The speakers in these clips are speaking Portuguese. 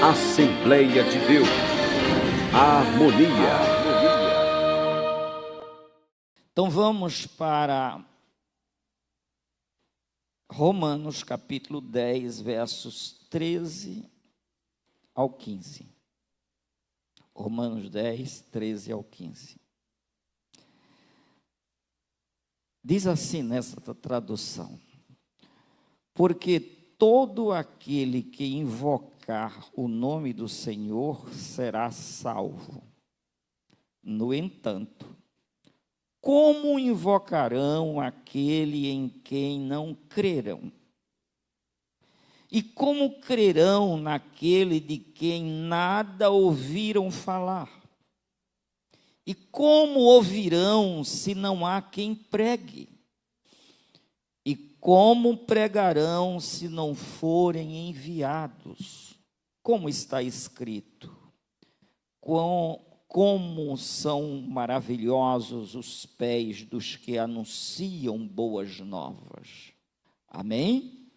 Assembleia de Deus, harmonia. Então vamos para Romanos capítulo 10, versos 13 ao 15. Romanos 10, 13 ao 15. Diz assim nessa tradução: porque todo aquele que invocar o nome do Senhor será salvo. No entanto, como invocarão aquele em quem não crerão? E como crerão naquele de quem nada ouviram falar? E como ouvirão se não há quem pregue? E como pregarão se não forem enviados? Como está escrito: como são maravilhosos os pés dos que anunciam boas novas. Amém?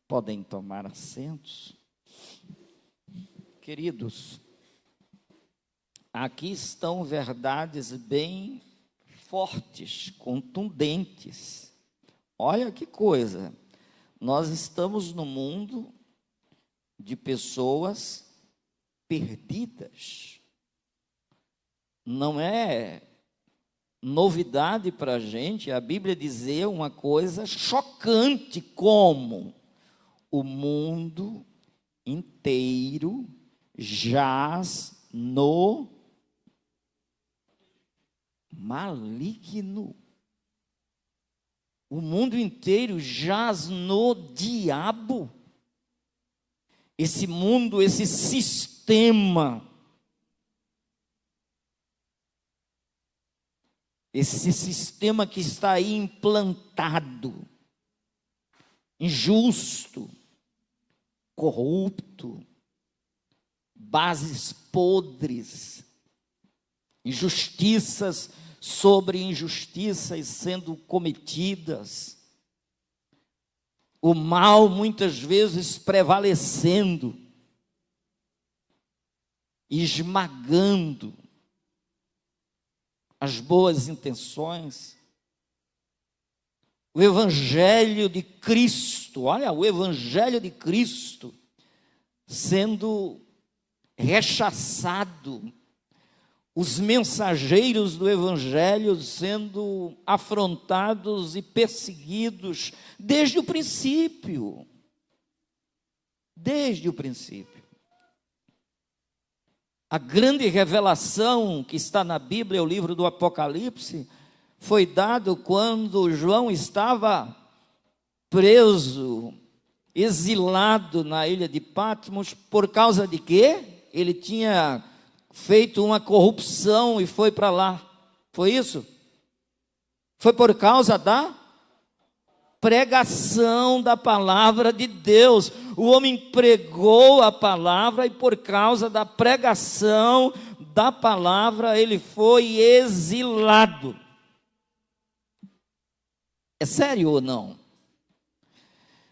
Podem tomar assentos. Queridos, aqui estão verdades bem fortes, contundentes. Olha que coisa, nós estamos no mundo de pessoas perdidas. Não é novidade para a gente a Bíblia dizer uma coisa chocante, como o mundo inteiro jaz no maligno. O mundo inteiro jaz no diabo. Esse mundo, esse sistema, que está aí implantado, injusto, corrupto, bases podres, injustiças sobre injustiças sendo cometidas, o mal muitas vezes prevalecendo, esmagando as boas intenções. O Evangelho de Cristo, olha, o Evangelho de Cristo sendo rechaçado, os mensageiros do Evangelho sendo afrontados e perseguidos desde o princípio. Desde o princípio. A grande revelação que está na Bíblia, o livro do Apocalipse, foi dado quando João estava preso, exilado na ilha de Patmos. Por causa de quê? Ele tinha feito uma corrupção e foi para lá. Foi isso? Foi por causa da pregação da palavra de Deus. O homem pregou a palavra e por causa da pregação da palavra ele foi exilado. É sério ou não?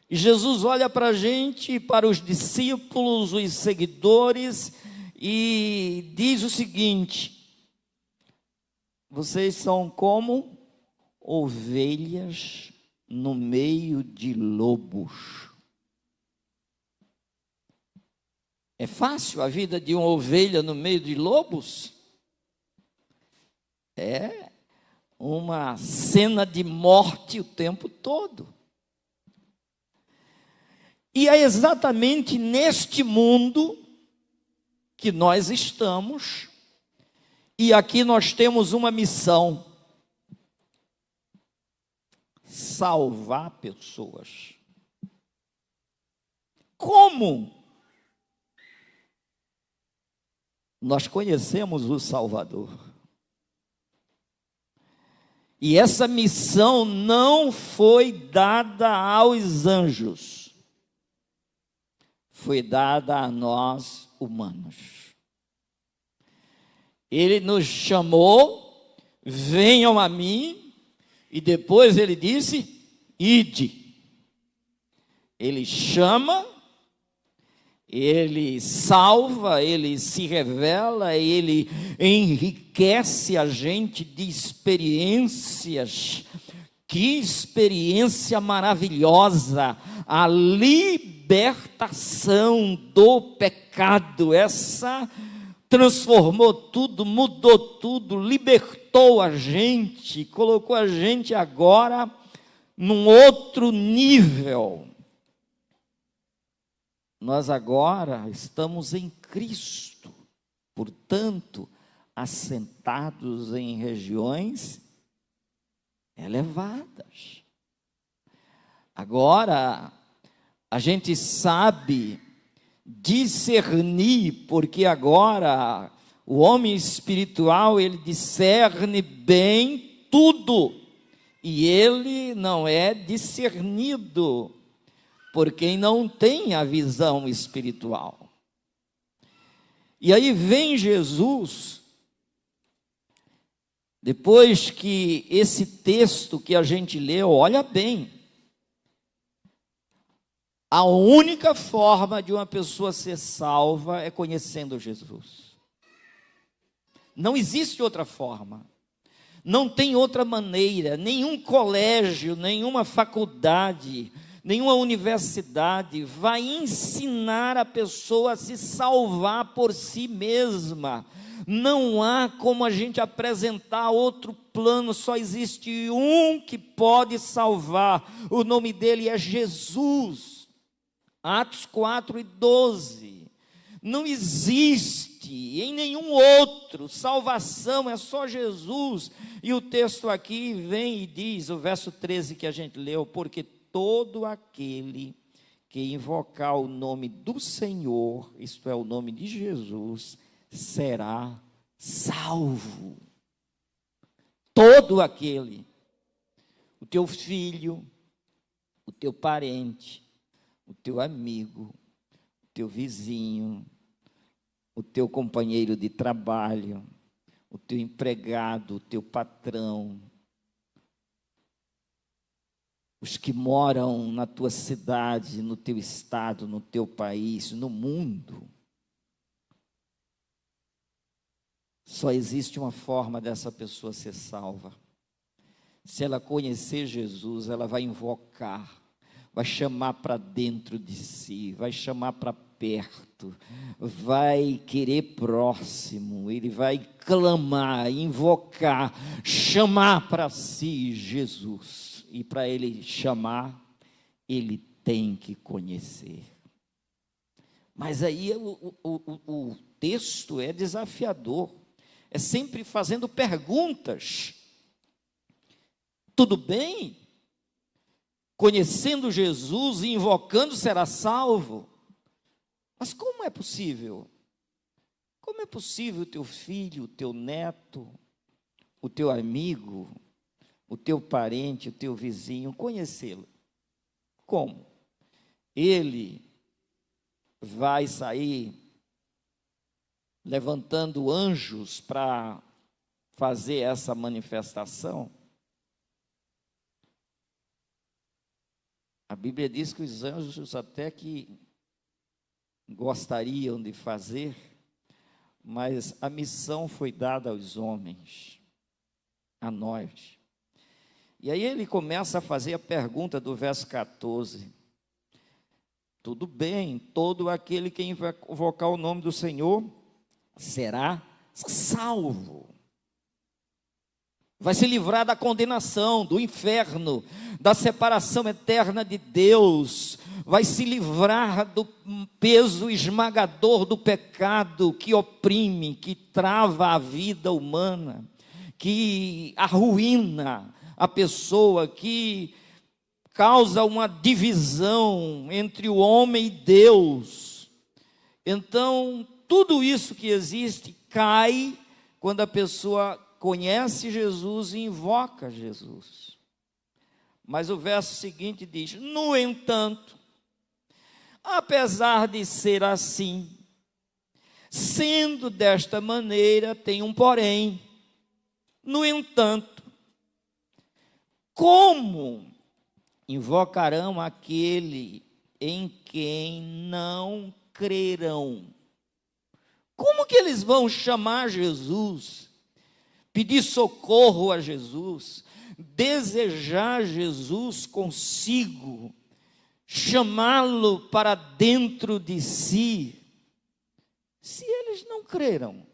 E Jesus olha para a gente, para os discípulos, os seguidores, e diz o seguinte: vocês são como ovelhas no meio de lobos. É fácil a vida de uma ovelha no meio de lobos? É uma cena de morte o tempo todo. E é exatamente neste mundo que nós estamos, e aqui nós temos uma missão: salvar pessoas. Como? Nós conhecemos o Salvador. E essa missão não foi dada aos anjos, foi dada a nós humanos. Ele nos chamou, venham a mim, e depois ele disse, ide. Ele chama, Ele salva, ele se revela, ele enriquece a gente de experiências. Que experiência maravilhosa! A libertação do pecado. Essa transformou tudo, mudou tudo, libertou a gente, colocou a gente agora num outro nível. Nós agora estamos em Cristo, portanto, assentados em regiões elevadas. Agora, a gente sabe discernir, porque agora o homem espiritual, ele discerne bem tudo, e ele não é discernido por quem não tem a visão espiritual. E aí vem Jesus, depois que esse texto que a gente leu, olha bem, a única forma de uma pessoa ser salva é conhecendo Jesus. Não existe outra forma. Não tem outra maneira. Nenhum colégio, nenhuma faculdade, nenhuma universidade vai ensinar a pessoa a se salvar por si mesma. Não há como a gente apresentar outro plano, só existe um que pode salvar. O nome dele é Jesus. Atos 4:12, não existe em nenhum outro, salvação é só Jesus, e o texto aqui vem e diz, o verso 13 que a gente leu, porque todo aquele que invocar o nome do Senhor, isto é, o nome de Jesus, será salvo. Todo aquele, o teu filho, o teu parente, o teu amigo, o teu vizinho, o teu companheiro de trabalho, o teu empregado, o teu patrão, os que moram na tua cidade, no teu estado, no teu país, no mundo. Só existe uma forma dessa pessoa ser salva. Se ela conhecer Jesus, ela vai invocar, vai chamar para dentro de si, vai chamar para perto, vai querer próximo, ele vai clamar, invocar, chamar para si Jesus. E para ele chamar, ele tem que conhecer. Mas aí o texto é desafiador, é sempre fazendo perguntas. Tudo bem? Conhecendo Jesus e invocando será salvo. Mas como é possível? Como é possível o teu filho, o teu neto, o teu amigo, o teu parente, o teu vizinho, conhecê-lo? Como? Ele vai sair levantando anjos para fazer essa manifestação? A Bíblia diz que os anjos até que gostariam de fazer, mas a missão foi dada aos homens, a nós. E aí ele começa a fazer a pergunta do verso 14. Tudo bem, todo aquele que invocar o nome do Senhor será salvo. Vai se livrar da condenação, do inferno, da separação eterna de Deus, vai se livrar do peso esmagador do pecado que oprime, que trava a vida humana, que arruína a pessoa, que causa uma divisão entre o homem e Deus. Então, tudo isso que existe cai quando a pessoa conhece Jesus e invoca Jesus. Mas o verso seguinte diz: no entanto, apesar de ser assim, sendo desta maneira, tem um porém. No entanto, como invocarão aquele em quem não creram. Como que eles vão chamar Jesus, pedir socorro a Jesus, desejar Jesus consigo, chamá-lo para dentro de si, se eles não creram?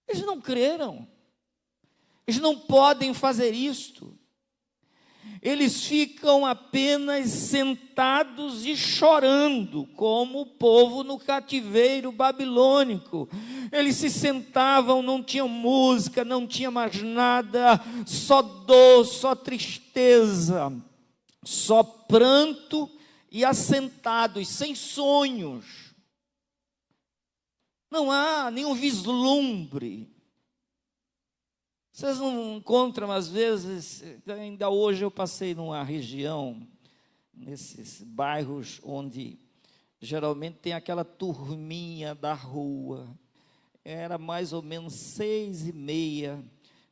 Eles não creram. Eles não podem fazer isto. Eles ficam apenas sentados e chorando, como o povo no cativeiro babilônico. Eles se sentavam, não tinham música, não tinha mais nada, só dor, só tristeza, só pranto e assentados, sem sonhos. Não há nenhum vislumbre. Vocês não encontram, às vezes, ainda hoje eu passei numa região, nesses bairros onde geralmente tem aquela turminha da rua, era mais ou menos 6h30,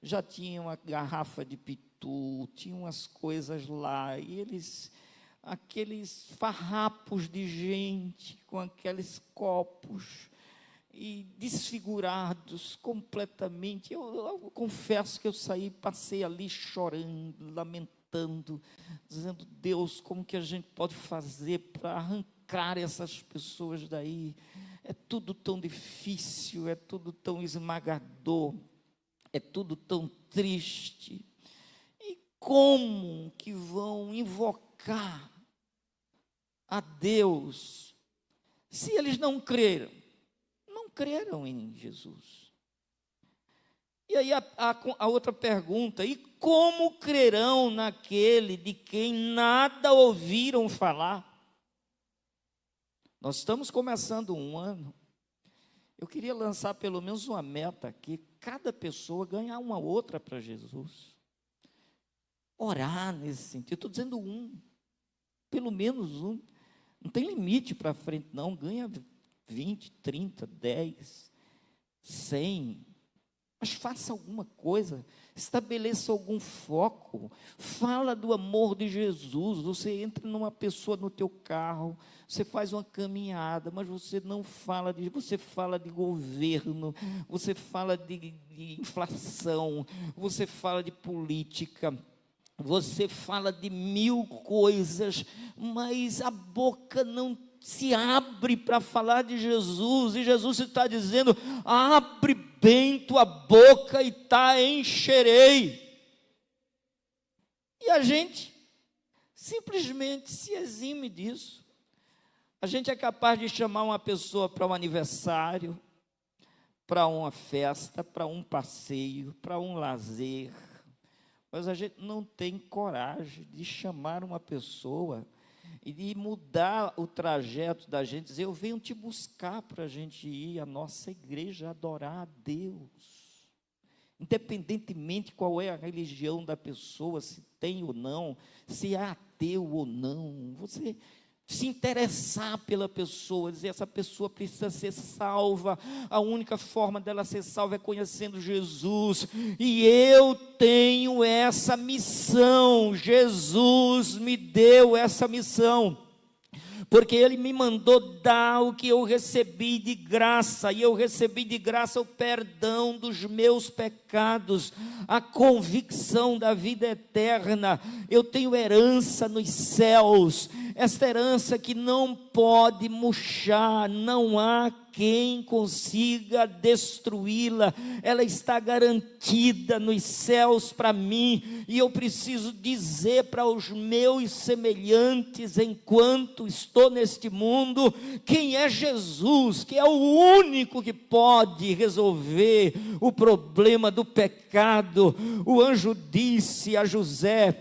já tinha uma garrafa de pitu, tinha umas coisas lá, e eles, aqueles farrapos de gente, com aqueles copos, e desfigurados completamente. Eu confesso que eu saí, passei ali chorando, lamentando, dizendo: Deus, como que a gente pode fazer para arrancar essas pessoas daí? É tudo tão difícil, é tudo tão esmagador, é tudo tão triste. E como que vão invocar a Deus se eles não creram? Creram em Jesus. E aí a outra pergunta: e como crerão naquele de quem nada ouviram falar? Nós estamos começando um ano. Eu queria lançar pelo menos uma meta aqui: cada pessoa ganhar uma outra para Jesus. Orar nesse sentido. Estou dizendo pelo menos um. Não tem limite para frente, não. Ganha 20, 30, 10, 100, mas faça alguma coisa, estabeleça algum foco, fala do amor de Jesus. Você entra numa pessoa no teu carro, você faz uma caminhada, mas você não fala você fala de governo, você fala de inflação, você fala de política, você fala de 1000 coisas, mas a boca não se abre para falar de Jesus, e Jesus está dizendo: abre bem tua boca e tá encherei. E a gente simplesmente se exime disso. A gente é capaz de chamar uma pessoa para um aniversário, para uma festa, para um passeio, para um lazer, mas a gente não tem coragem de chamar uma pessoa e de mudar o trajeto da gente, dizer: eu venho te buscar para a gente ir à nossa igreja adorar a Deus, independentemente qual é a religião da pessoa, se tem ou não, se é ateu ou não. Você se interessar pela pessoa, dizer: essa pessoa precisa ser salva, a única forma dela ser salva é conhecendo Jesus, e eu tenho essa missão, Jesus me deu essa missão, porque Ele me mandou dar o que eu recebi de graça, e eu recebi de graça o perdão dos meus pecados, a convicção da vida eterna. Eu tenho herança nos céus, esta herança que não pode murchar, não há quem consiga destruí-la, ela está garantida nos céus para mim, e eu preciso dizer para os meus semelhantes, enquanto estou neste mundo, quem é Jesus, que é o único que pode resolver o problema do pecado. O anjo disse a José: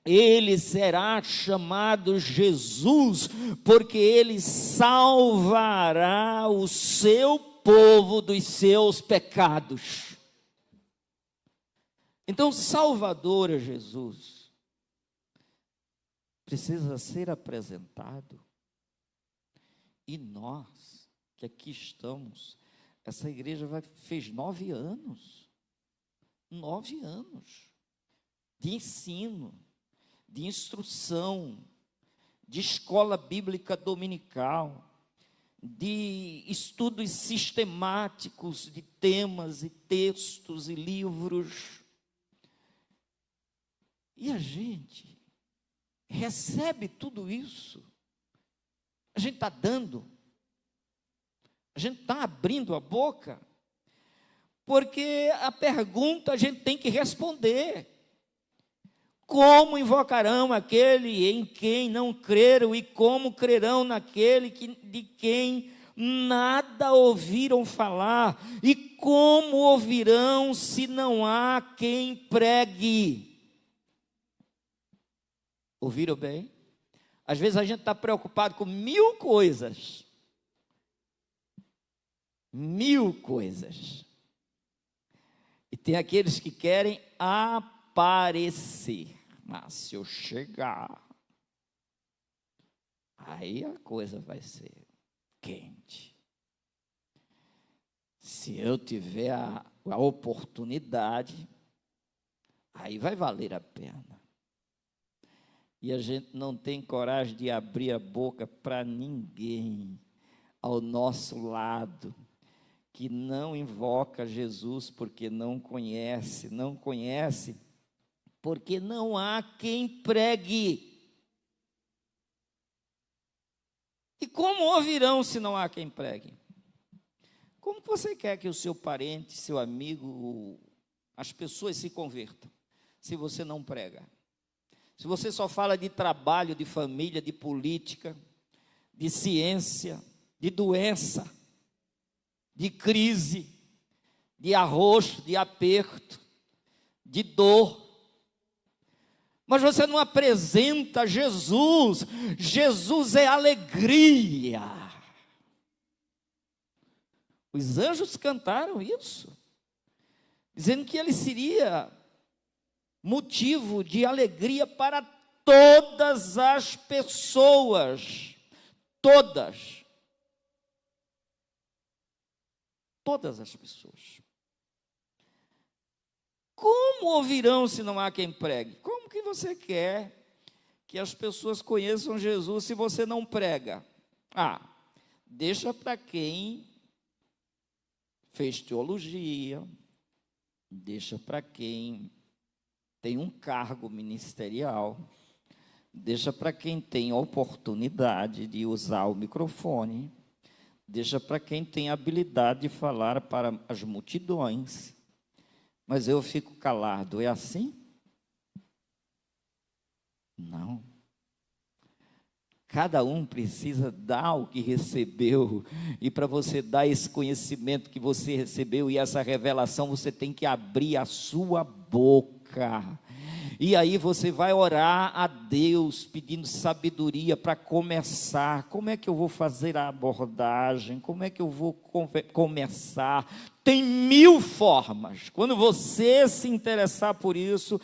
ele será chamado Jesus, porque ele salvará o seu povo dos seus pecados. Então, Salvador é Jesus, precisa ser apresentado. E nós, que aqui estamos, essa igreja fez 9 anos, 9 anos de ensino, de instrução, de escola bíblica dominical, de estudos sistemáticos de temas e textos e livros. E a gente recebe tudo isso. A gente está dando. A gente está abrindo a boca. Porque a pergunta a gente tem que responder. Como invocarão aquele em quem não creram, e como crerão naquele de quem nada ouviram falar? E como ouvirão se não há quem pregue? Ouviram bem? Às vezes a gente está preocupado com 1000 coisas. 1000 coisas. E tem aqueles que querem aparecer. Mas se eu chegar, aí a coisa vai ser quente. Se eu tiver a oportunidade, aí vai valer a pena. E a gente não tem coragem de abrir a boca para ninguém ao nosso lado, que não invoca Jesus porque não conhece porque não há quem pregue. E como ouvirão se não há quem pregue? Como você quer que o seu parente, seu amigo, as pessoas se convertam, se você não prega? Se você só fala de trabalho, de família, de política, de ciência, de doença, de crise, de arroz, de aperto, de dor, mas você não apresenta Jesus. Jesus é alegria. Os anjos cantaram isso, dizendo que ele seria motivo de alegria para todas as pessoas. Todas as pessoas. Como ouvirão se não há quem pregue? Como que você quer que as pessoas conheçam Jesus se você não prega? Deixa para quem fez teologia, deixa para quem tem um cargo ministerial, deixa para quem tem a oportunidade de usar o microfone, deixa para quem tem a habilidade de falar para as multidões. Mas eu fico calado, é assim? Não. Cada um precisa dar o que recebeu, e para você dar esse conhecimento que você recebeu e essa revelação, você tem que abrir a sua boca. E aí você vai orar a Deus, pedindo sabedoria para começar. Como é que eu vou fazer a abordagem? Como é que eu vou começar? Tem 1000 formas. Quando você se interessar por isso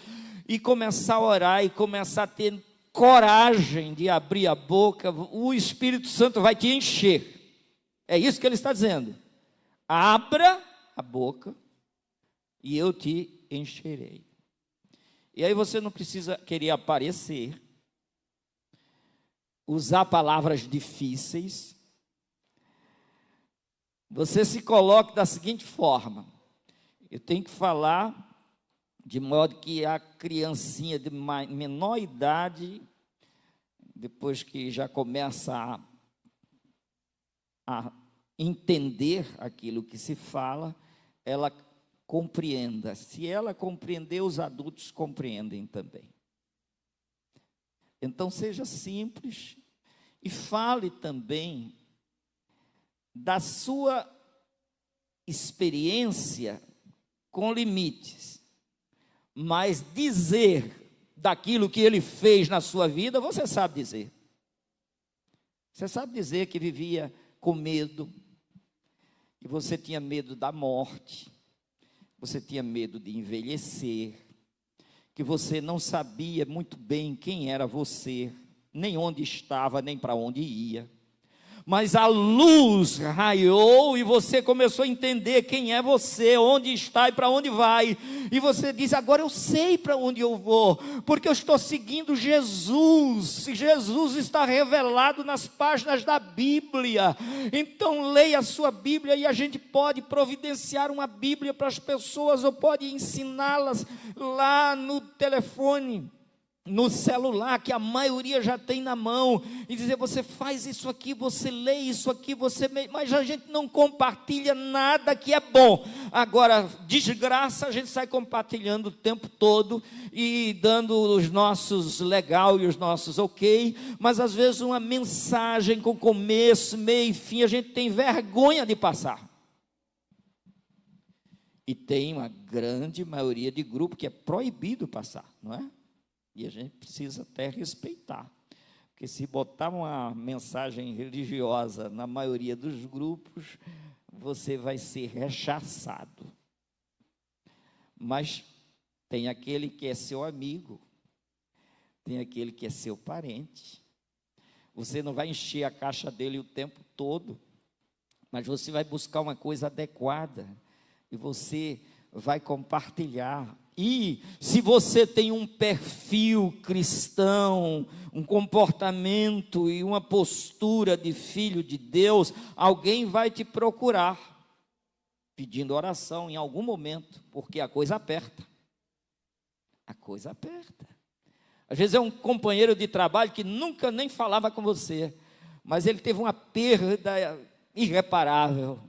e começar a orar e começar a ter coragem de abrir a boca, o Espírito Santo vai te encher. É isso que ele está dizendo. Abra a boca e eu te encherei. E aí você não precisa querer aparecer, usar palavras difíceis. Você se coloca da seguinte forma: eu tenho que falar de modo que a criancinha de menor idade, depois que já começa a entender aquilo que se fala, ela compreenda. Se ela compreender, os adultos compreendem também. Então seja simples e fale também da sua experiência com limites, mas dizer daquilo que ele fez na sua vida, você sabe dizer. Você sabe dizer que vivia com medo, que você tinha medo da morte, você tinha medo de envelhecer, que você não sabia muito bem quem era você, nem onde estava, nem para onde ia. mas a luz raiou e você começou a entender quem é você, onde está e para onde vai. E você diz: agora eu sei para onde eu vou, porque eu estou seguindo Jesus. Jesus está revelado nas páginas da Bíblia. Então leia a sua Bíblia, e a gente pode providenciar uma Bíblia para as pessoas, ou pode ensiná-las lá no telefone, no celular, que a maioria já tem na mão, e dizer: você faz isso aqui, você lê isso aqui, mas a gente não compartilha nada que é bom. Agora, desgraça, a gente sai compartilhando o tempo todo, e dando os nossos legal e os nossos ok, mas às vezes uma mensagem com começo, meio e fim, a gente tem vergonha de passar. E tem uma grande maioria de grupo que é proibido passar, não é? E a gente precisa até respeitar, porque se botar uma mensagem religiosa na maioria dos grupos, você vai ser rechaçado. Mas tem aquele que é seu amigo, tem aquele que é seu parente. Você não vai encher a caixa dele o tempo todo, mas você vai buscar uma coisa adequada, e você vai compartilhar. E se você tem um perfil cristão, um comportamento e uma postura de filho de Deus, alguém vai te procurar pedindo oração em algum momento, porque a coisa aperta. A coisa aperta. Às vezes é um companheiro de trabalho que nunca nem falava com você, mas ele teve uma perda irreparável.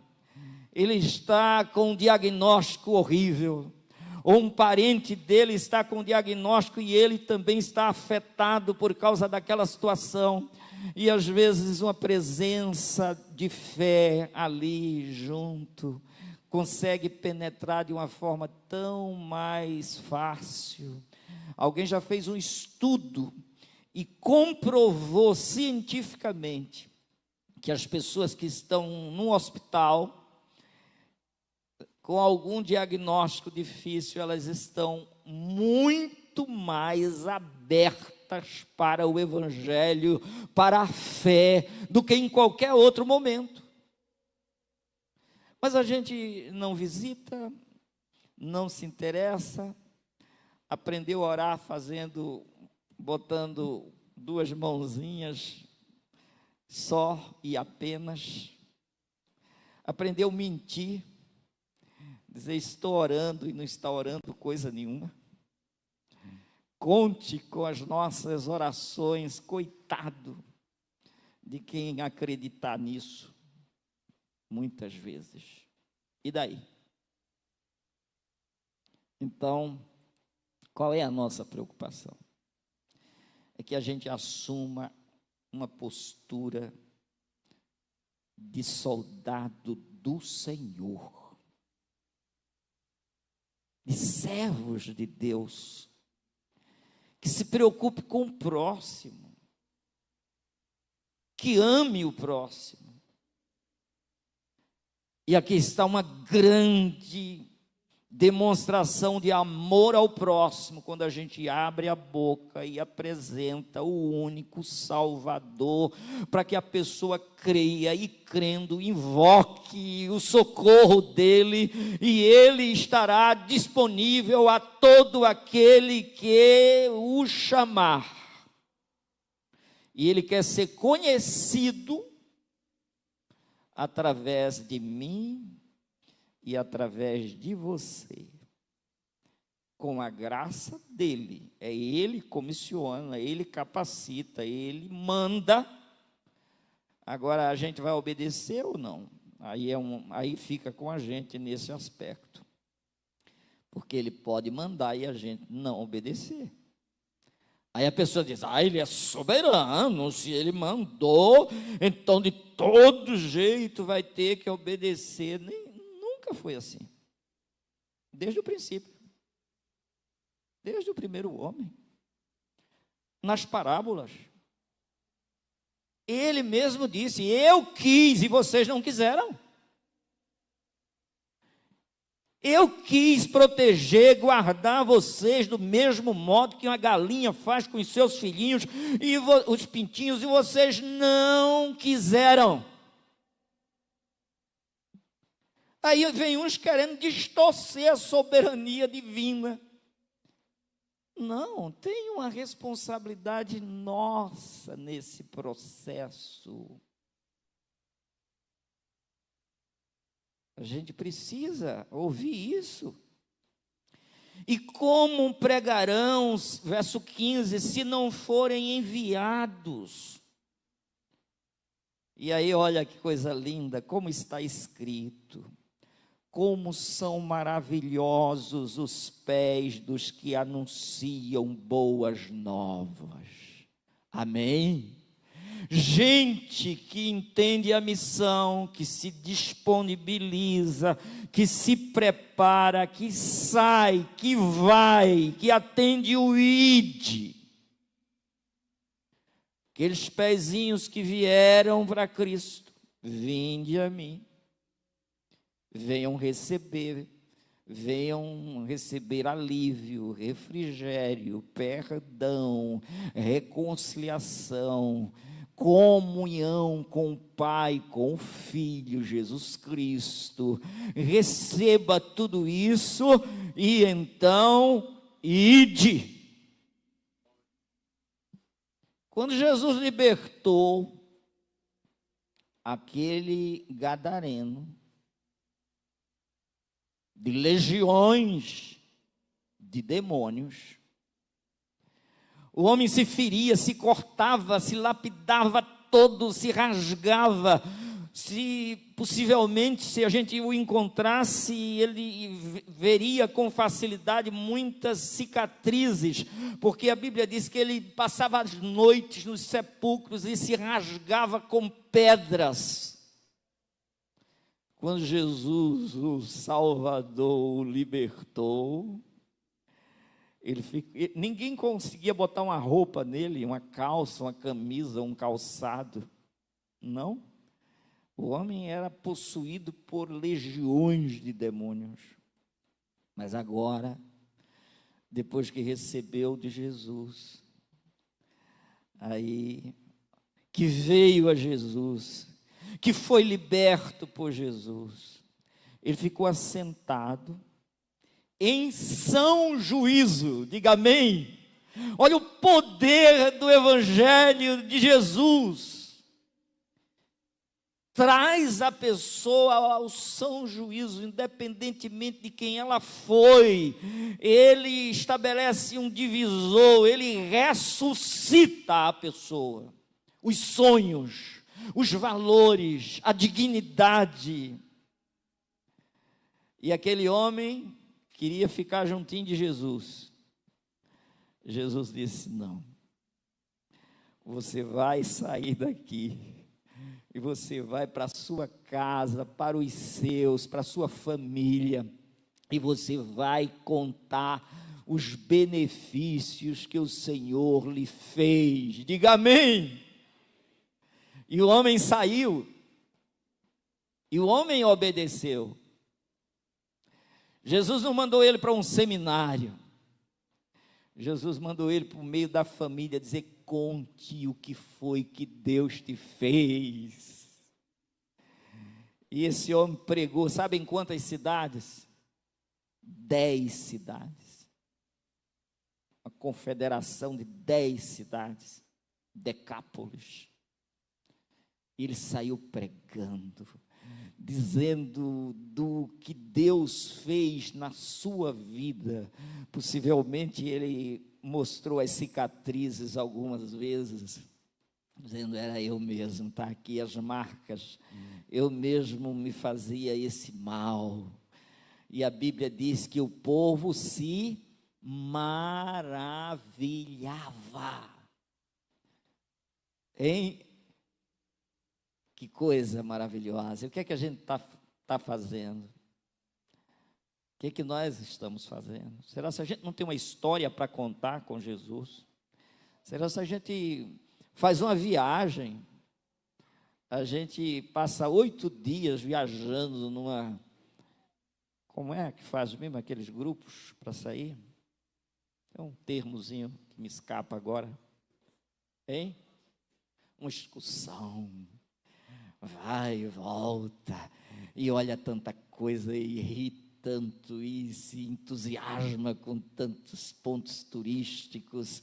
Ele está com um diagnóstico horrível, ou um parente dele está com um diagnóstico e ele também está afetado por causa daquela situação, e às vezes uma presença de fé ali junto consegue penetrar de uma forma tão mais fácil. Alguém já fez um estudo e comprovou cientificamente que as pessoas que estão num hospital com algum diagnóstico difícil, elas estão muito mais abertas para o Evangelho, para a fé, do que em qualquer outro momento. Mas a gente não visita, não se interessa, aprendeu a orar botando duas mãozinhas só e apenas, aprendeu a mentir, dizer estou orando e não está orando coisa nenhuma. Conte com as nossas orações, coitado de quem acreditar nisso, muitas vezes. E daí? Então, qual é a nossa preocupação? É que a gente assuma uma postura de soldado do Senhor, de servos de Deus, que se preocupe com o próximo, que ame o próximo. E aqui está uma grande demonstração de amor ao próximo, quando a gente abre a boca e apresenta o único Salvador, para que a pessoa creia e, crendo, invoque o socorro dele, e ele estará disponível a todo aquele que o chamar. E ele quer ser conhecido através de mim e através de você, com a graça dele. É ele que comissiona, ele capacita, ele manda. Agora a gente vai obedecer ou não? Aí fica com a gente nesse aspecto, porque ele pode mandar e a gente não obedecer. Aí a pessoa diz: ele é soberano, se ele mandou, então de todo jeito vai ter que obedecer. Nunca foi assim, desde o princípio, desde o primeiro homem. Nas parábolas, ele mesmo disse: eu quis e vocês não quiseram. Eu quis proteger, guardar vocês do mesmo modo que uma galinha faz com os seus filhinhos e os pintinhos, e vocês não quiseram. Aí vem uns querendo distorcer a soberania divina. Não, tem uma responsabilidade nossa nesse processo. A gente precisa ouvir isso. E como pregarão, verso 15, se não forem enviados? E aí, olha que coisa linda, como está escrito. Como são maravilhosos os pés dos que anunciam boas novas. Amém? Gente que entende a missão, que se disponibiliza, que se prepara, que sai, que vai, que atende o ide. Aqueles pezinhos que vieram para Cristo, vinde a mim. Venham receber alívio, refrigério, perdão, reconciliação, comunhão com o Pai, com o Filho, Jesus Cristo. Receba tudo isso e então ide. Quando Jesus libertou aquele gadareno de legiões de demônios, o homem se feria, se cortava, se lapidava todo, se rasgava. Se possivelmente, se a gente o encontrasse, ele veria com facilidade muitas cicatrizes, porque a Bíblia diz que ele passava as noites nos sepulcros e se rasgava com pedras. Quando Jesus, o Salvador, o libertou, ninguém conseguia botar uma roupa nele, uma calça, uma camisa, um calçado. Não. O homem era possuído por legiões de demônios. Mas agora, depois que recebeu de Jesus, aí que veio a Jesus, que foi liberto por Jesus, ele ficou assentado em são juízo. Diga amém. Olha o poder do Evangelho de Jesus. Traz a pessoa ao são juízo, independentemente de quem ela foi. Ele estabelece um divisor, ele ressuscita a pessoa, os sonhos, os valores, a dignidade. E aquele homem queria ficar juntinho de Jesus. Jesus disse: não, você vai sair daqui e você vai para a sua casa, para os seus, para a sua família, e você vai contar os benefícios que o Senhor lhe fez. Diga amém. E o homem saiu, e o homem obedeceu. Jesus não mandou ele para um seminário. Jesus mandou ele para o meio da família dizer: conte o que foi que Deus te fez. E esse homem pregou, sabe em quantas cidades? 10 cidades. Uma confederação de 10 cidades, Decápolis. Ele saiu pregando, dizendo do que Deus fez na sua vida. Possivelmente ele mostrou as cicatrizes algumas vezes, dizendo: era eu mesmo, está aqui as marcas, eu mesmo me fazia esse mal. E a Bíblia diz que o povo se maravilhava. Que coisa maravilhosa. O que é que a gente está fazendo? O que é que nós estamos fazendo? Será que a gente não tem uma história para contar com Jesus? Será que a gente faz uma viagem? A gente passa 8 dias viajando Como é que faz mesmo aqueles grupos para sair? É um termozinho que me escapa agora. Hein? Uma excursão. Vai e volta. E olha tanta coisa e ri tanto e se entusiasma com tantos pontos turísticos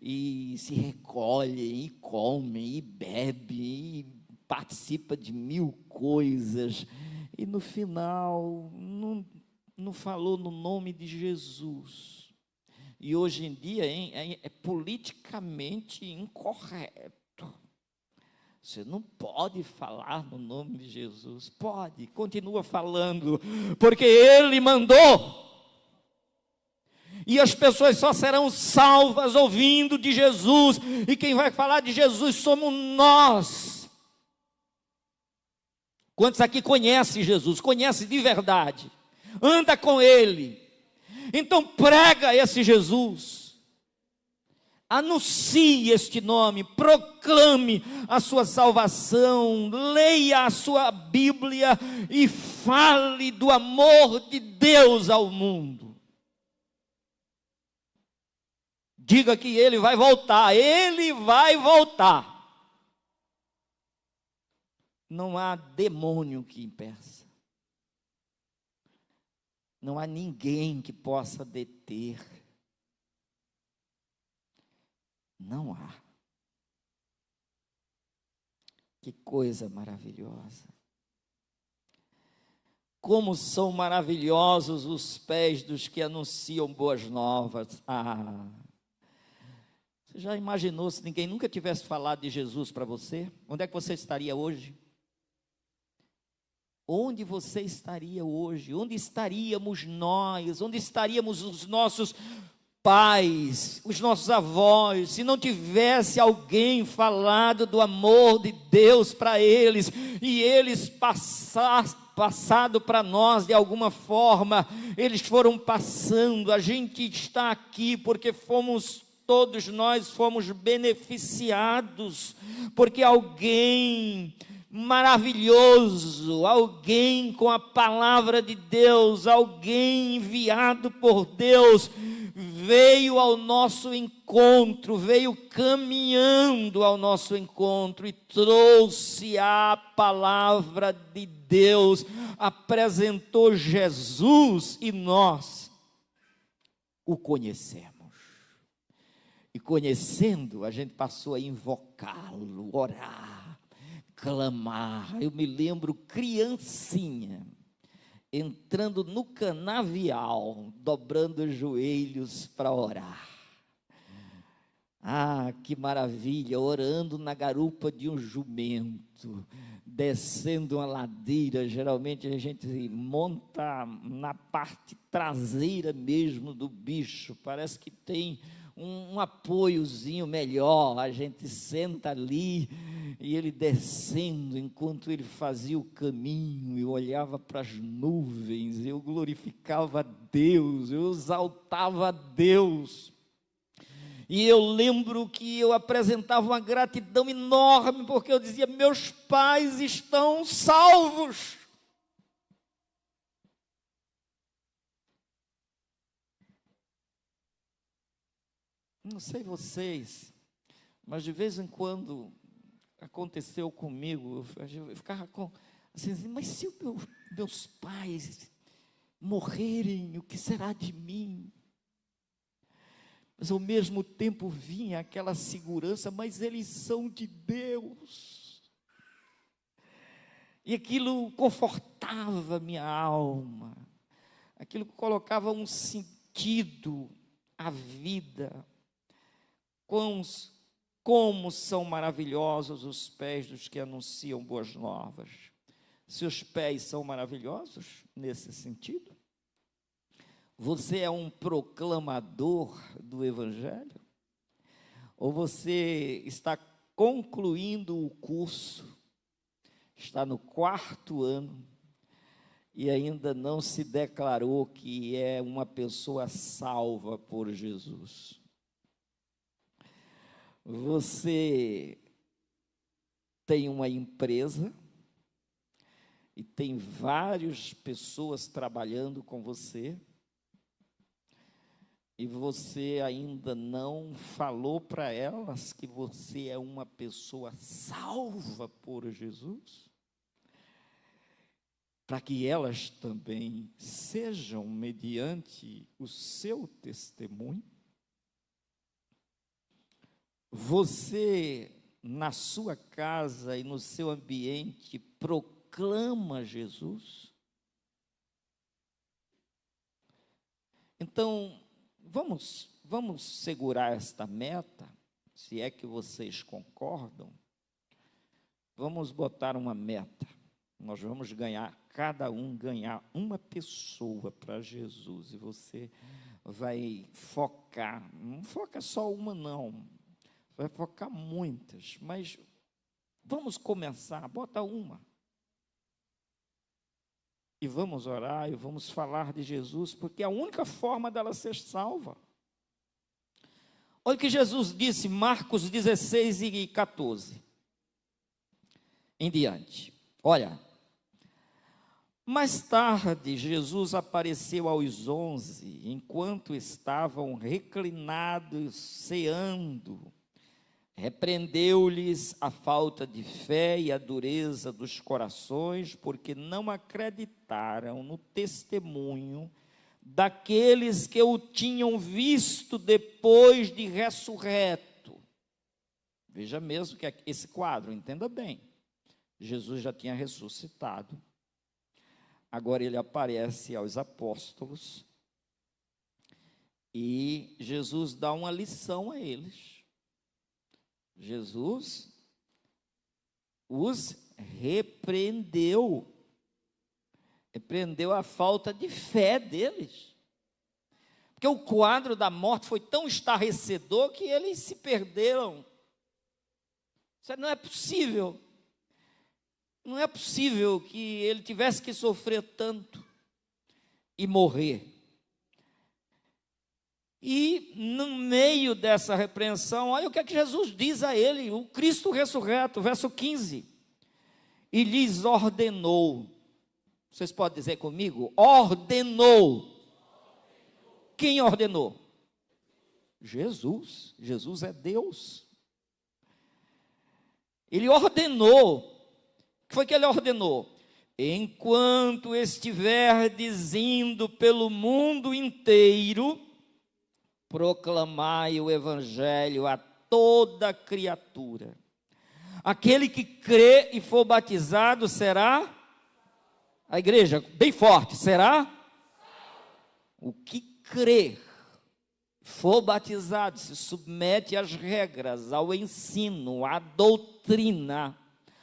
e se recolhe e come e bebe e participa de 1000 coisas e no final não falou no nome de Jesus. E hoje em dia é politicamente incorreto. Você não pode falar no nome de Jesus. Pode, continua falando, porque Ele mandou. E as pessoas só serão salvas ouvindo de Jesus. E quem vai falar de Jesus somos nós. Quantos aqui conhecem Jesus? Conhecem de verdade. Anda com Ele. Então prega esse Jesus. Anuncie este nome, proclame a sua salvação, leia a sua Bíblia e fale do amor de Deus ao mundo. Diga que Ele vai voltar, Ele vai voltar. Não há demônio que impeça. Não há ninguém que possa deter. Não há. Que coisa maravilhosa. Como são maravilhosos os pés dos que anunciam boas novas. Você já imaginou se ninguém nunca tivesse falado de Jesus para você? Onde é que você estaria hoje? Onde você estaria hoje? Onde estaríamos nós? Onde estaríamos os nossos pais, os nossos avós, se não tivesse alguém falado do amor de Deus para eles, e eles passado para nós de alguma forma, eles foram passando, a gente está aqui porque todos nós fomos beneficiados, porque alguém maravilhoso, alguém com a palavra de Deus, alguém enviado por Deus, veio ao nosso encontro, veio caminhando ao nosso encontro e trouxe a palavra de Deus, apresentou Jesus e nós o conhecemos. E conhecendo, a gente passou a invocá-lo, orar, clamar. Eu me lembro criancinha, entrando no canavial, dobrando os joelhos para orar. Que maravilha, orando na garupa de um jumento, descendo uma ladeira. Geralmente a gente monta na parte traseira mesmo do bicho, parece que tem um apoiozinho melhor, a gente senta ali, e ele descendo, enquanto ele fazia o caminho, eu olhava para as nuvens, eu glorificava a Deus, eu exaltava a Deus, e eu lembro que eu apresentava uma gratidão enorme, porque eu dizia, meus pais estão salvos. Não sei vocês, mas de vez em quando aconteceu comigo, eu ficava assim, mas se meus pais morrerem, o que será de mim? Mas ao mesmo tempo vinha aquela segurança, mas eles são de Deus. E aquilo confortava minha alma, aquilo colocava um sentido à vida. Como são maravilhosos os pés dos que anunciam boas novas. Seus pés são maravilhosos nesse sentido? Você é um proclamador do Evangelho? Ou você está concluindo o curso, está no 4º ano e ainda não se declarou que é uma pessoa salva por Jesus? Você tem uma empresa e tem várias pessoas trabalhando com você, e você ainda não falou para elas que você é uma pessoa salva por Jesus, para que elas também sejam, mediante o seu testemunho, você, na sua casa e no seu ambiente, proclama Jesus? Então, vamos segurar esta meta, se é que vocês concordam. Vamos botar uma meta. Nós vamos cada um ganhar uma pessoa para Jesus, e você vai focar, não foca só uma não, vai focar muitas, mas vamos começar, bota uma. E vamos orar e vamos falar de Jesus, porque é a única forma dela ser salva. Olha o que Jesus disse, Marcos 16 e 14, em diante. Olha, mais tarde Jesus apareceu aos 11, enquanto estavam reclinados, ceando. Repreendeu-lhes a falta de fé e a dureza dos corações, porque não acreditaram no testemunho daqueles que o tinham visto depois de ressurreto. Veja mesmo que esse quadro, entenda bem. Jesus já tinha ressuscitado. Agora ele aparece aos apóstolos e Jesus dá uma lição a eles. Jesus os repreendeu a falta de fé deles, porque o quadro da morte foi tão estarrecedor que eles se perderam. Isso não é possível, não é possível que ele tivesse que sofrer tanto e morrer. E no meio dessa repreensão, olha o que é que Jesus diz a ele, o Cristo ressurreto, verso 15. E lhes ordenou. Vocês podem dizer comigo? Ordenou. Quem ordenou? Jesus. Jesus é Deus. Ele ordenou. O que foi que ele ordenou? Enquanto estiverdes indo pelo mundo inteiro, proclamai o evangelho a toda criatura. Aquele que crê e for batizado será, a igreja, bem forte, será? O que crer, for batizado, se submete às regras, ao ensino, à doutrina,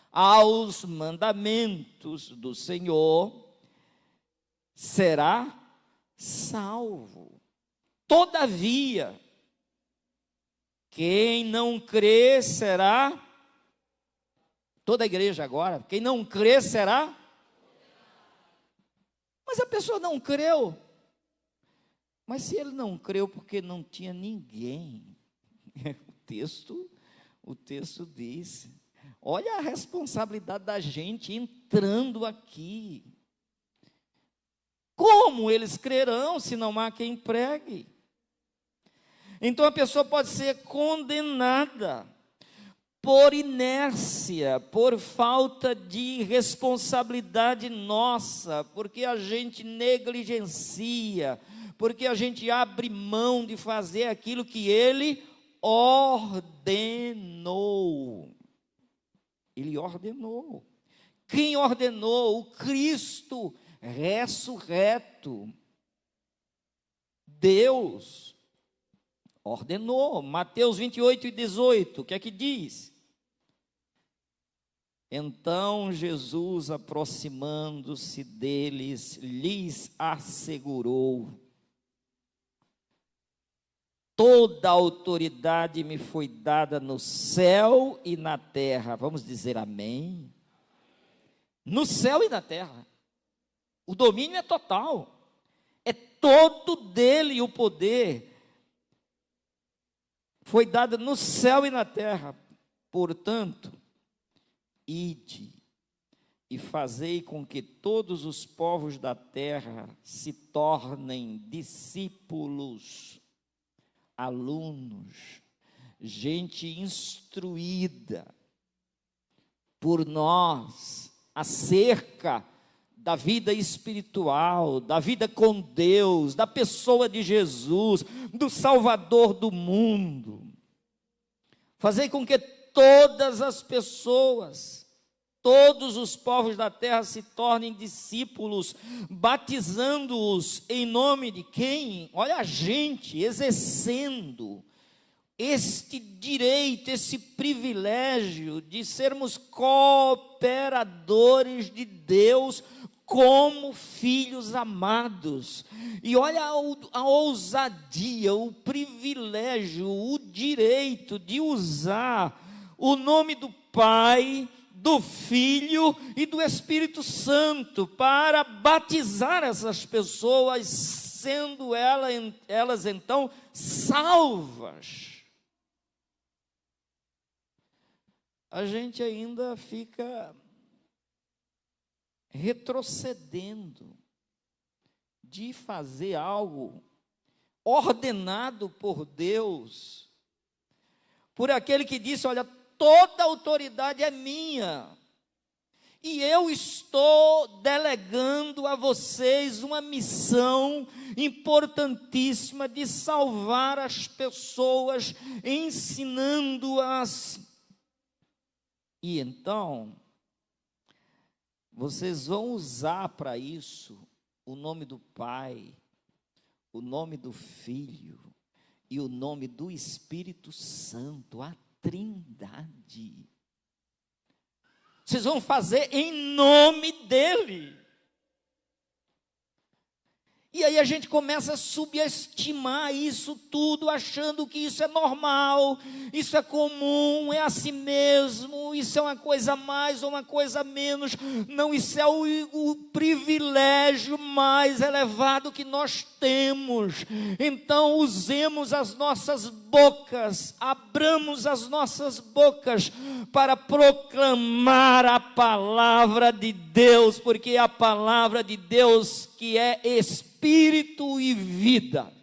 aos mandamentos do Senhor, será salvo. Todavia, quem não crê será, toda a igreja agora, quem não crê será, mas a pessoa não creu, mas se ele não creu porque não tinha ninguém, o texto diz, olha a responsabilidade da gente entrando aqui, como eles crerão se não há quem pregue? Então a pessoa pode ser condenada por inércia, por falta de responsabilidade nossa, porque a gente negligencia, porque a gente abre mão de fazer aquilo que ele ordenou. Ele ordenou. Quem ordenou? O Cristo ressurreto. Deus ordenou. Mateus 28 e 18, o que é que diz? Então Jesus, aproximando-se deles, lhes assegurou: toda a autoridade me foi dada no céu e na terra. Vamos dizer amém? No céu e na terra. O domínio é total. É todo dele o poder. Foi dado no céu e na terra. Portanto, ide e fazei com que todos os povos da terra se tornem discípulos, alunos, gente instruída por nós acerca da vida espiritual, da vida com Deus, da pessoa de Jesus, do Salvador do mundo. Fazei com que todas as pessoas, todos os povos da terra se tornem discípulos, batizando-os em nome de quem? Olha a gente exercendo este direito, esse privilégio de sermos cooperadores de Deus como filhos amados. E olha a ousadia, o privilégio, o direito de usar o nome do Pai, do Filho e do Espírito Santo para batizar essas pessoas, sendo elas então salvas. A gente ainda fica retrocedendo de fazer algo ordenado por Deus, por aquele que disse: olha, toda autoridade é minha, e eu estou delegando a vocês uma missão importantíssima de salvar as pessoas, ensinando-as. E então, vocês vão usar para isso o nome do Pai, o nome do Filho e o nome do Espírito Santo, a Trindade. Vocês vão fazer em nome dele. E aí a gente começa a subestimar isso tudo, achando que isso é normal, isso é comum, é assim mesmo, isso é uma coisa a mais ou uma coisa a menos. Não, isso é o privilégio mais elevado que nós temos. Então usemos as nossas bocas, abramos as nossas bocas para proclamar a palavra de Deus, porque é a palavra de Deus que é Espírito e vida.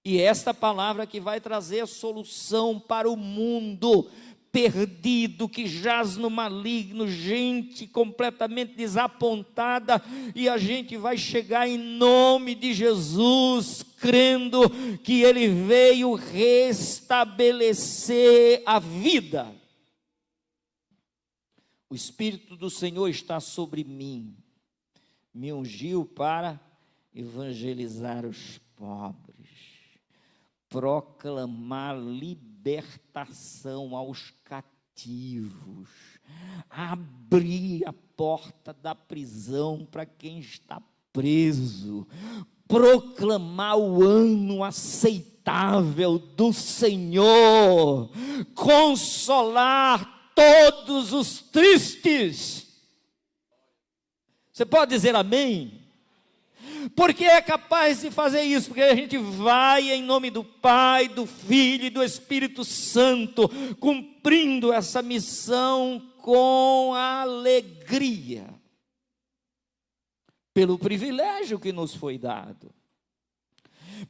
E esta palavra que vai trazer a solução para o mundo perdido, que jaz no maligno, gente completamente desapontada, e a gente vai chegar em nome de Jesus, crendo que Ele veio restabelecer a vida. O Espírito do Senhor está sobre mim, me ungiu para evangelizar os pobres, proclamar libertação aos cativos, abrir a porta da prisão para quem está preso, proclamar o ano aceitável do Senhor, consolar todos os tristes. Você pode dizer amém? Porque é capaz de fazer isso, porque a gente vai em nome do Pai, do Filho e do Espírito Santo, cumprindo essa missão com alegria, pelo privilégio que nos foi dado,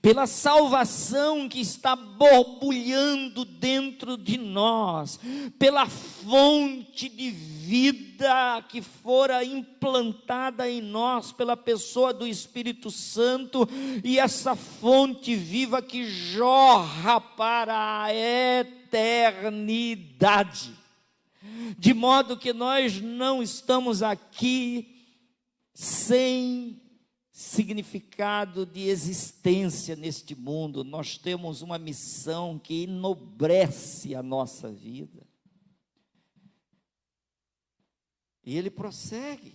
pela salvação que está borbulhando dentro de nós, pela fonte de vida que fora implantada em nós pela pessoa do Espírito Santo, e essa fonte viva que jorra para a eternidade, de modo que nós não estamos aqui sem significado de existência neste mundo. Nós temos uma missão que enobrece a nossa vida. E ele prossegue: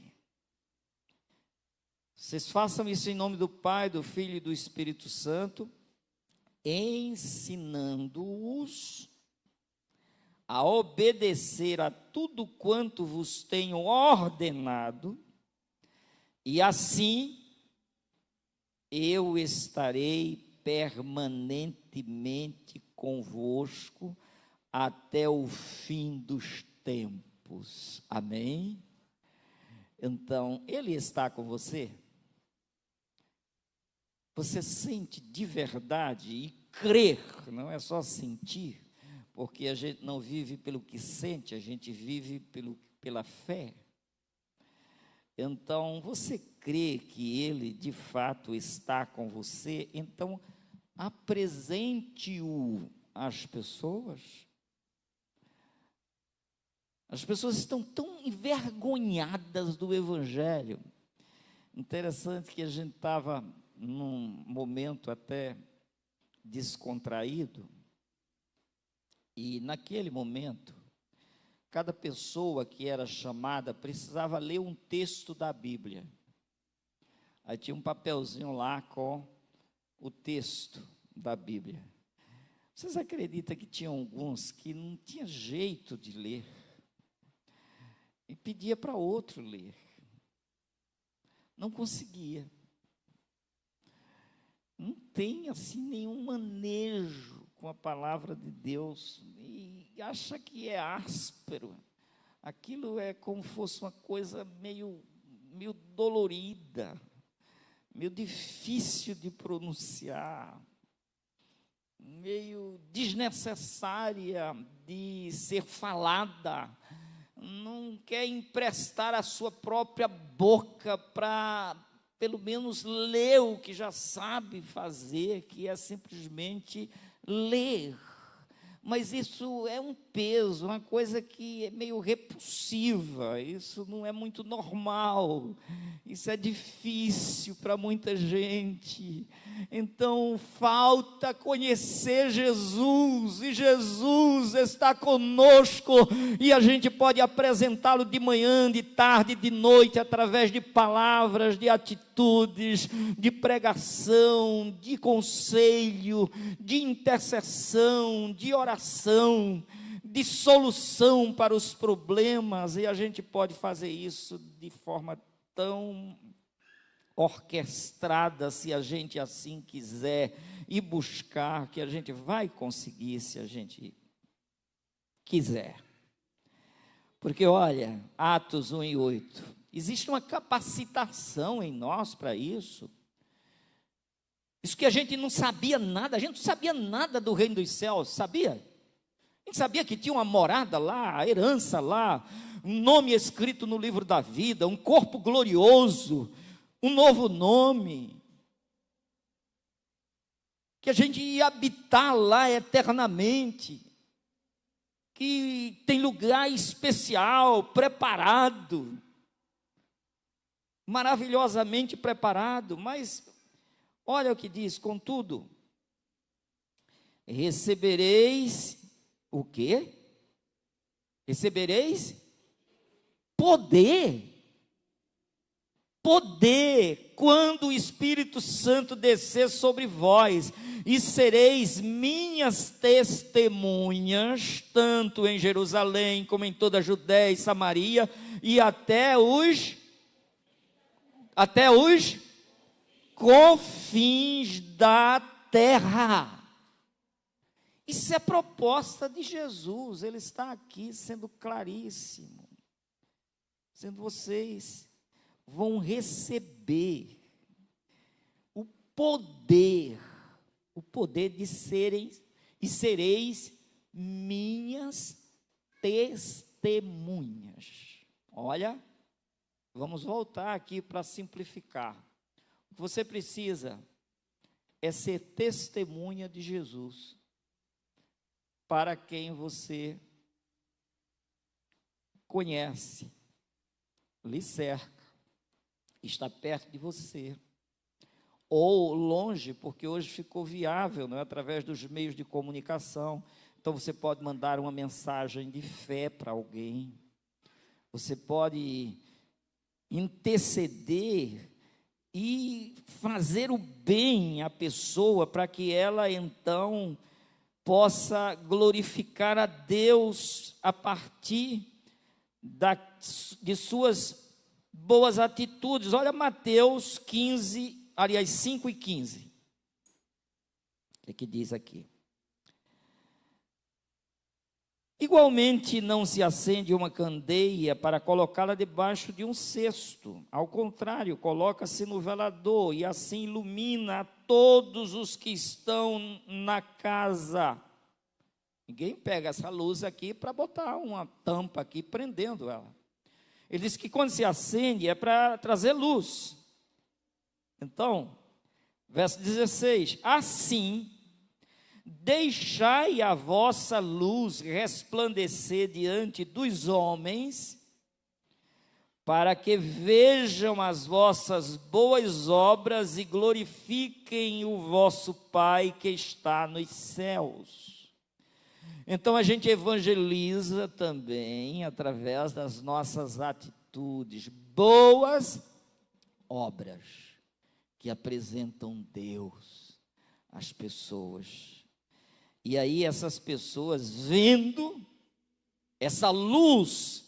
vocês façam isso em nome do Pai, do Filho e do Espírito Santo, ensinando-os a obedecer a tudo quanto vos tenho ordenado, e assim eu estarei permanentemente convosco até o fim dos tempos. Amém? Então, Ele está com você? Você sente de verdade e crer, não é só sentir, porque a gente não vive pelo que sente, a gente vive pela fé. Então, você crê que Ele de fato está com você? Então, apresente-o às pessoas. As pessoas estão tão envergonhadas do Evangelho. Interessante que a gente estava num momento até descontraído, e naquele momento, cada pessoa que era chamada precisava ler um texto da Bíblia. Aí tinha um papelzinho lá com o texto da Bíblia. Vocês acreditam que tinha alguns que não tinha jeito de ler? E pedia para outro ler. Não conseguia. Não tem assim nenhum manejo com a palavra de Deus. E acha que é áspero. Aquilo é como fosse uma coisa meio dolorida, meio difícil de pronunciar, meio desnecessária de ser falada. Não quer emprestar a sua própria boca para, pelo menos, ler o que já sabe fazer, que é simplesmente ler. Mas isso é um peso, uma coisa que é meio repulsiva, isso não é muito normal, isso é difícil para muita gente. Então falta conhecer Jesus, e Jesus está conosco, e a gente pode apresentá-lo de manhã, de tarde, de noite, através de palavras, de atitudes, de pregação, de conselho, de intercessão, de oração, de solução para os problemas, e a gente pode fazer isso de forma tão orquestrada, se a gente assim quiser, e buscar, que a gente vai conseguir se a gente quiser. Porque olha, Atos 1:8, existe uma capacitação em nós para isso. Isso que a gente não sabia nada, a gente não sabia nada do reino dos céus, sabia? A gente sabia que tinha uma morada lá, a herança lá, um nome escrito no livro da vida, um corpo glorioso, um novo nome, que a gente ia habitar lá eternamente, que tem lugar especial, preparado, maravilhosamente preparado. Mas olha o que diz: contudo, recebereis o quê? Recebereis poder. Poder, quando o Espírito Santo descer sobre vós, e sereis minhas testemunhas, tanto em Jerusalém, como em toda a Judéia e Samaria, e até os confins da terra. Isso é proposta de Jesus, Ele está aqui sendo claríssimo, sendo vocês vão receber o poder de serem e sereis minhas testemunhas. Olha, vamos voltar aqui para simplificar. O que você precisa é ser testemunha de Jesus para quem você conhece, lhe cerca, está perto de você, ou longe, porque hoje ficou viável, não é? Através dos meios de comunicação. Então você pode mandar uma mensagem de fé para alguém, você pode interceder e fazer o bem à pessoa, para que ela então possa glorificar a Deus a partir de suas boas atitudes. Olha Mateus 15, aliás 5:15. O que diz aqui? Igualmente, não se acende uma candeia para colocá-la debaixo de um cesto. Ao contrário, coloca-se no velador e assim ilumina a todos os que estão na casa. Ninguém pega essa luz aqui para botar uma tampa aqui prendendo ela. Ele diz que quando se acende é para trazer luz. Então, verso 16: assim, deixai a vossa luz resplandecer diante dos homens, para que vejam as vossas boas obras e glorifiquem o vosso Pai que está nos céus. Então a gente evangeliza também através das nossas atitudes, boas obras que apresentam Deus às pessoas. E aí essas pessoas vendo essa luz,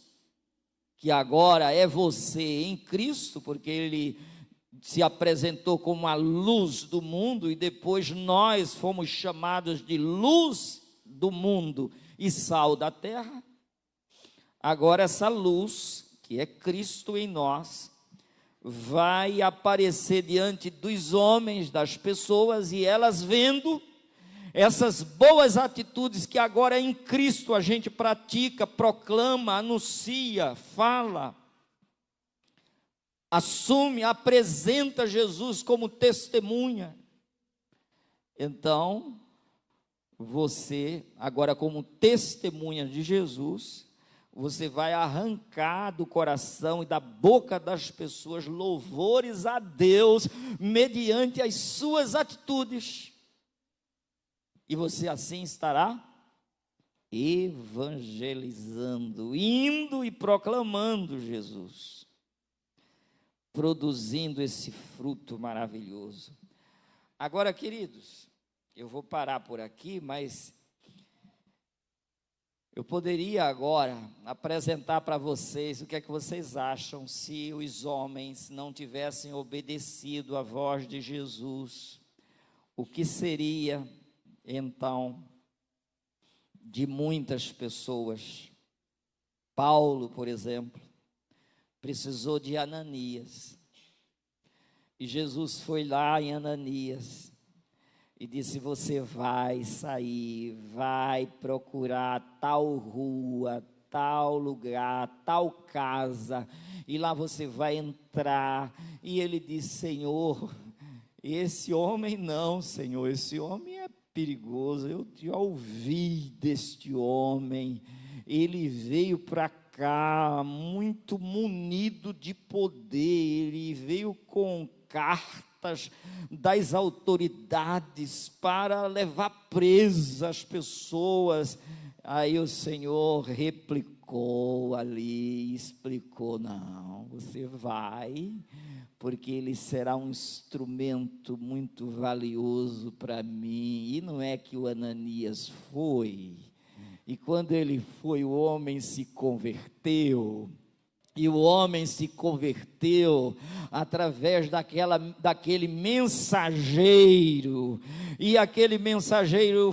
que agora é você em Cristo, porque Ele se apresentou como a luz do mundo, e depois nós fomos chamados de luz do mundo e sal da terra. Agora essa luz, que é Cristo em nós, vai aparecer diante dos homens, das pessoas, e elas vendo essas boas atitudes que agora em Cristo a gente pratica, proclama, anuncia, fala, assume, apresenta Jesus como testemunha. Então, você, agora como testemunha de Jesus, você vai arrancar do coração e da boca das pessoas louvores a Deus, mediante as suas atitudes. E você assim estará evangelizando, indo e proclamando Jesus, produzindo esse fruto maravilhoso. Agora, queridos, eu vou parar por aqui, mas eu poderia agora apresentar para vocês o que é que vocês acham se os homens não tivessem obedecido à voz de Jesus. O que seria, então, de muitas pessoas? Paulo, por exemplo, precisou de Ananias. E Jesus foi lá em Ananias e disse: você vai sair, vai procurar tal rua, tal lugar, tal casa, e lá você vai entrar. E ele disse: Senhor, esse homem não, Senhor, esse homem é perigoso, eu já ouvi deste homem, ele veio para cá muito munido de poder, ele veio com cartas das autoridades para levar presas as pessoas. Aí o Senhor replicou ali, explicou: não, você vai, porque ele será um instrumento muito valioso para mim. E não é que o Ananias foi, e quando ele foi, o homem se converteu. E o homem se converteu através daquele mensageiro, e aquele mensageiro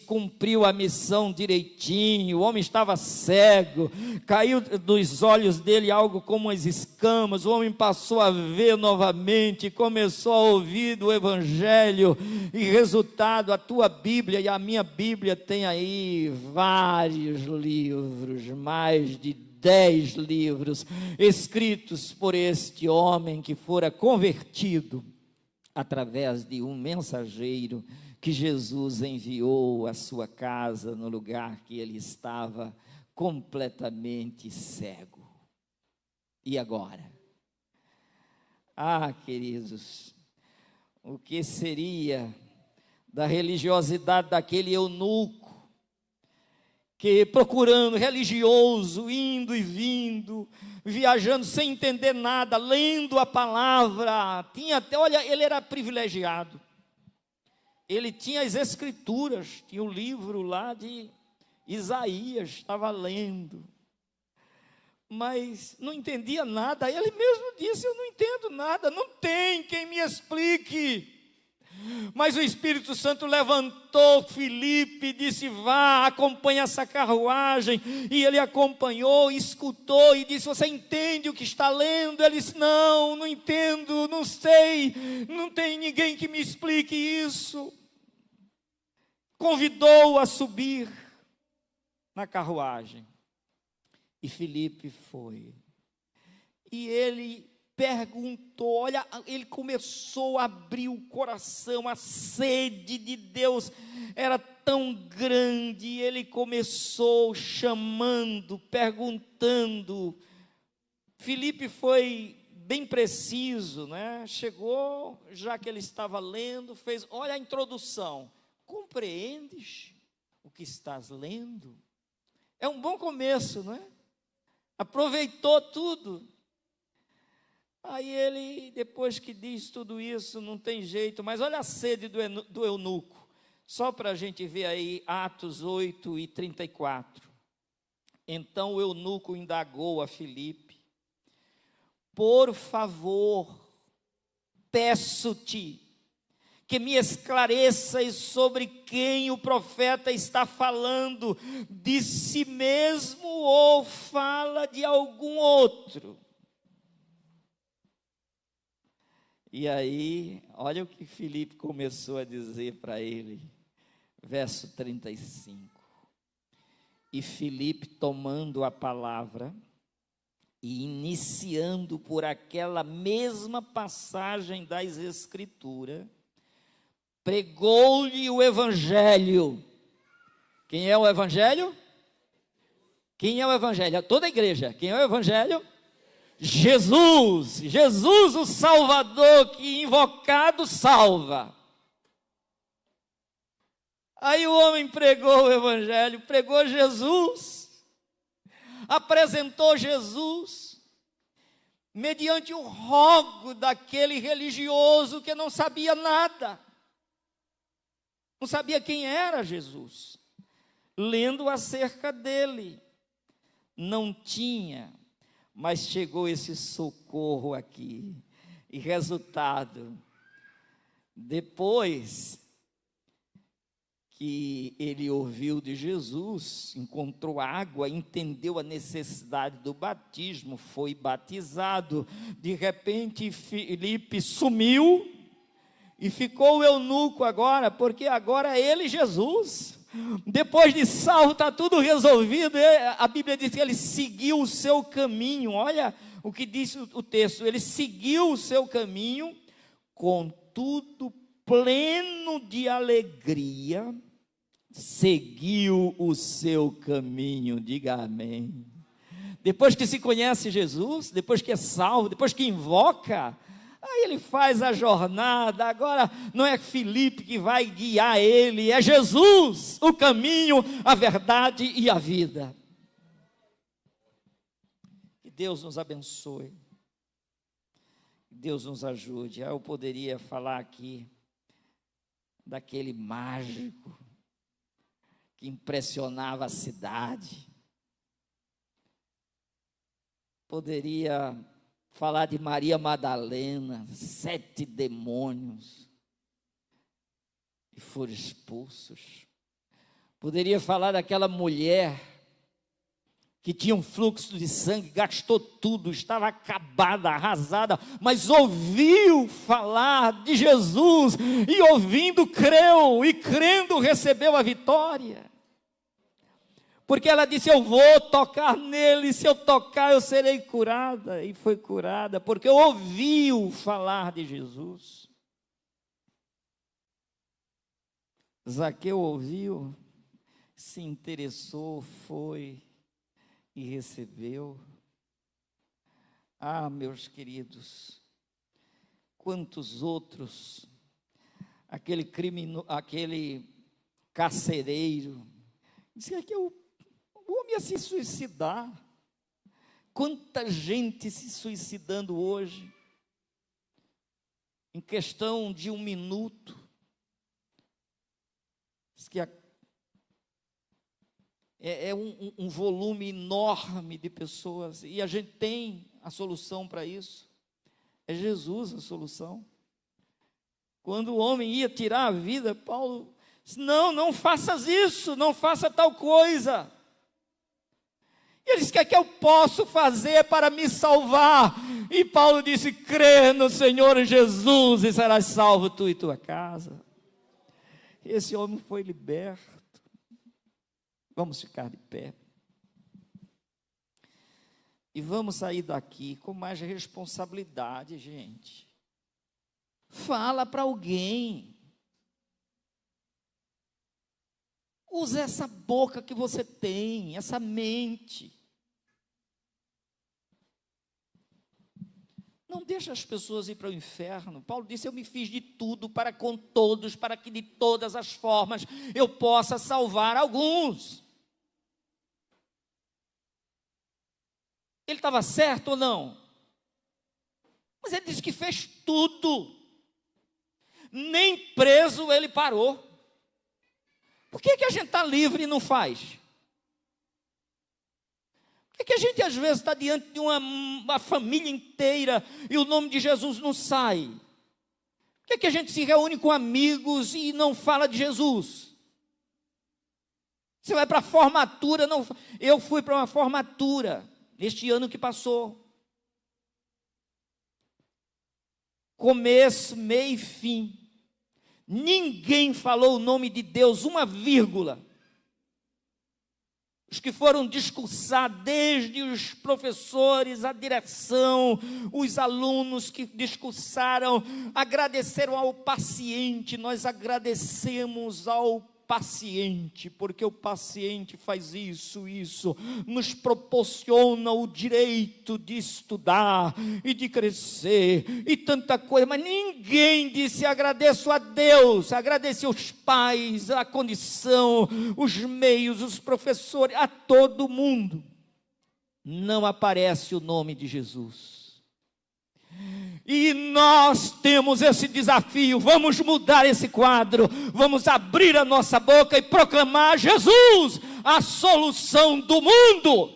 cumpriu a missão direitinho. O homem estava cego, caiu dos olhos dele algo como as escamas, o homem passou a ver novamente, começou a ouvir do Evangelho, e resultado, a tua Bíblia e a minha Bíblia tem aí vários livros, mais de 10 livros escritos por este homem que fora convertido através de um mensageiro que Jesus enviou à sua casa, no lugar que ele estava completamente cego. E agora? Ah, queridos, o que seria da religiosidade daquele eunuco, que procurando, religioso, indo e vindo, viajando sem entender nada, lendo a palavra, olha, ele era privilegiado, ele tinha as escrituras, tinha o livro lá de Isaías, estava lendo, mas não entendia nada. Ele mesmo disse: eu não entendo nada, não tem quem me explique. Mas o Espírito Santo levantou Filipe e disse: vá, acompanha essa carruagem. E ele acompanhou, escutou e disse: você entende o que está lendo? Ele disse: não, não entendo, não sei, não tem ninguém que me explique isso. Convidou-o a subir na carruagem. E Filipe foi. E ele perguntou, olha, ele começou a abrir o coração, a sede de Deus era tão grande, e ele começou chamando, perguntando. Filipe foi bem preciso, né? Chegou, já que ele estava lendo, fez, olha a introdução, compreendes o que estás lendo? É um bom começo, não é? Aproveitou tudo. Aí ele, depois que diz tudo isso, não tem jeito, mas olha a sede do eunuco, só para a gente ver aí, Atos 8:34. Então o eunuco indagou a Filipe: por favor, peço-te que me esclareças sobre quem o profeta está falando, de si mesmo ou fala de algum outro? E aí, olha o que Filipe começou a dizer para ele, verso 35. E Filipe, tomando a palavra e iniciando por aquela mesma passagem das Escrituras, pregou-lhe o Evangelho. Quem é o Evangelho? Quem é o Evangelho? Toda a igreja. Quem é o Evangelho? Jesus, Jesus o Salvador, que invocado salva. Aí o homem pregou o Evangelho, pregou Jesus, apresentou Jesus, mediante o rogo daquele religioso que não sabia nada, não sabia quem era Jesus, lendo acerca dele, não tinha. Mas chegou esse socorro aqui, e resultado, depois que ele ouviu de Jesus, encontrou água, entendeu a necessidade do batismo, foi batizado. De repente Filipe sumiu, e ficou o eunuco agora, porque agora é ele Jesus. Depois de salvo, está tudo resolvido. A Bíblia diz que ele seguiu o seu caminho. Olha o que diz o texto: ele seguiu o seu caminho, contudo, pleno de alegria, seguiu o seu caminho. Diga amém. Depois que se conhece Jesus, depois que é salvo, depois que invoca, aí ele faz a jornada. Agora não é Filipe que vai guiar ele, é Jesus, o caminho, a verdade e a vida. Que Deus nos abençoe, que Deus nos ajude. Eu poderia falar aqui daquele mágico que impressionava a cidade. Poderia falar de Maria Madalena, 7 demônios e foram expulsos. Poderia falar daquela mulher que tinha um fluxo de sangue, gastou tudo, estava acabada, arrasada, mas ouviu falar de Jesus, e ouvindo creu, e crendo recebeu a vitória. Porque ela disse: eu vou tocar nele, se eu tocar eu serei curada. E foi curada, porque ouviu falar de Jesus. Zaqueu ouviu, se interessou, foi e recebeu. Ah, meus queridos, quantos outros, aquele carcereiro, disse que o homem ia se suicidar. Quanta gente se suicidando hoje, em questão de 1 minuto. Diz que é um volume enorme de pessoas, e a gente tem a solução para isso. É Jesus a solução. Quando o homem ia tirar a vida, Paulo disse: não faças isso, não faça tal coisa. E ele disse: o que é que eu posso fazer para me salvar? E Paulo disse: crê no Senhor Jesus e serás salvo tu e tua casa. Esse homem foi liberto. Vamos ficar de pé. E vamos sair daqui com mais responsabilidade, gente. Fala para alguém. Usa essa boca que você tem, essa mente. Não deixa as pessoas ir para o inferno. Paulo disse: eu me fiz de tudo para com todos, para que de todas as formas eu possa salvar alguns. Ele estava certo ou não? Mas ele disse que fez tudo. Nem preso ele parou. Por que a gente está livre e não faz? Por que a gente às vezes está diante de uma família inteira e o nome de Jesus não sai? Por que a gente se reúne com amigos e não fala de Jesus? Você vai para a formatura, não. Eu fui para uma formatura neste ano que passou. Começo, meio e fim. Ninguém falou o nome de Deus, uma vírgula. Os que foram discursar, desde os professores, a direção, os alunos que discursaram, agradeceram ao paciente. Nós agradecemos ao paciente, porque o paciente faz isso, nos proporciona o direito de estudar e de crescer e tanta coisa, mas ninguém disse: agradeço a Deus, agradeço aos pais, a condição, os meios, os professores, a todo mundo. Não aparece o nome de Jesus. E nós temos esse desafio. Vamos mudar esse quadro. Vamos abrir a nossa boca e proclamar Jesus, a solução do mundo.